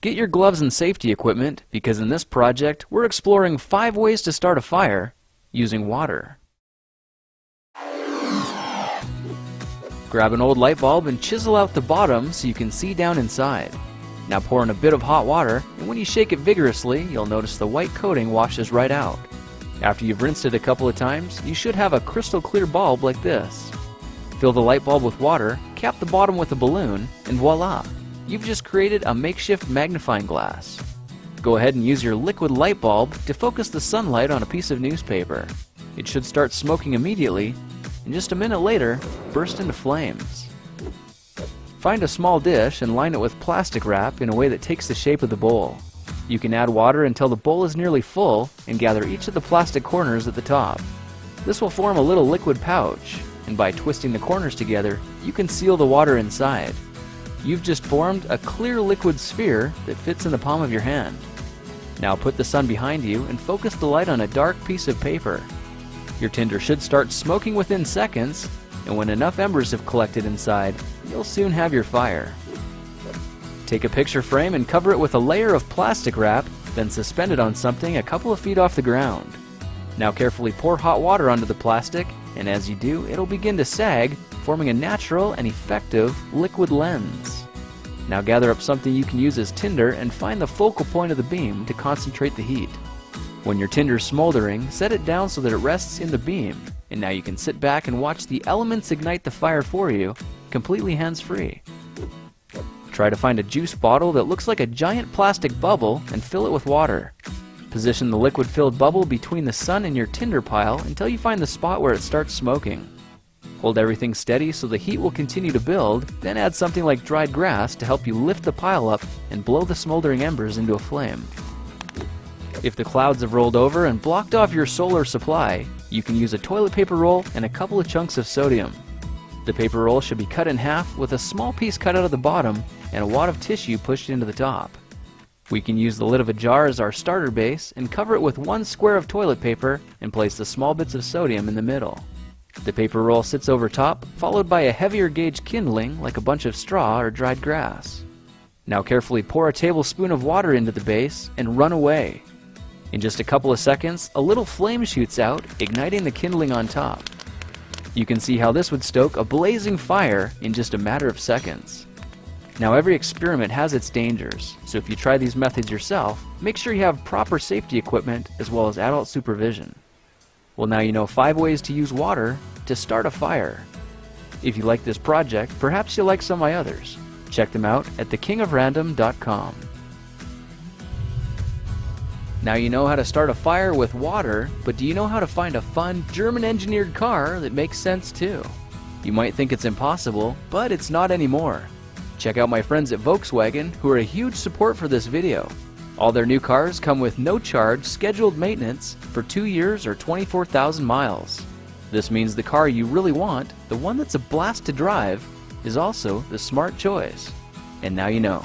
Get your gloves and safety equipment because in this project we're exploring 5 ways to start a fire using water. Grab an old light bulb and chisel out the bottom so you can see down inside. Now pour in a bit of hot water, and when you shake it vigorously, you'll notice the white coating washes right out. After you've rinsed it a couple of times, you should have a crystal clear bulb like this. Fill the light bulb with water, cap the bottom with a balloon, and voila! You've just created a makeshift magnifying glass. Go ahead and use your liquid light bulb to focus the sunlight on a piece of newspaper. It should start smoking immediately, and just a minute later, burst into flames. Find a small dish and line it with plastic wrap in a way that takes the shape of the bowl. You can add water until the bowl is nearly full and gather each of the plastic corners at the top. This will form a little liquid pouch, and by twisting the corners together, you can seal the water inside. You've just formed a clear liquid sphere that fits in the palm of your hand. Now put the sun behind you and focus the light on a dark piece of paper. Your tinder should start smoking within seconds, and when enough embers have collected inside, you'll soon have your fire. Take a picture frame and cover it with a layer of plastic wrap, then suspend it on something a couple of feet off the ground. Now carefully pour hot water onto the plastic, and as you do, it'll begin to sag, forming a natural and effective liquid lens. Now gather up something you can use as tinder and find the focal point of the beam to concentrate the heat. When your tinder is smoldering, set it down so that it rests in the beam, and now you can sit back and watch the elements ignite the fire for you, completely hands-free. Try to find a juice bottle that looks like a giant plastic bubble and fill it with water. Position the liquid-filled bubble between the sun and your tinder pile until you find the spot where it starts smoking. Hold everything steady so the heat will continue to build, then add something like dried grass to help you lift the pile up and blow the smoldering embers into a flame. If the clouds have rolled over and blocked off your solar supply, you can use a toilet paper roll and a couple of chunks of sodium. The paper roll should be cut in half with a small piece cut out of the bottom and a wad of tissue pushed into the top. We can use the lid of a jar as our starter base and cover it with 1 square of toilet paper and place the small bits of sodium in the middle. The paper roll sits over top, followed by a heavier gauge kindling like a bunch of straw or dried grass. Now carefully pour a tablespoon of water into the base and run away. In just a couple of seconds, a little flame shoots out, igniting the kindling on top. You can see how this would stoke a blazing fire in just a matter of seconds. Now every experiment has its dangers, so if you try these methods yourself, make sure you have proper safety equipment as well as adult supervision. Well, now you know 5 ways to use water to start a fire. If you like this project, perhaps you'll like some of my others. Check them out at thekingofrandom.com. Now you know how to start a fire with water, but do you know how to find a fun German-engineered car that makes sense too? You might think it's impossible, but it's not anymore. Check out my friends at Volkswagen, who are a huge support for this video. All their new cars come with no-charge scheduled maintenance for 2 years or 24,000 miles. This means the car you really want, the one that's a blast to drive, is also the smart choice. And now you know.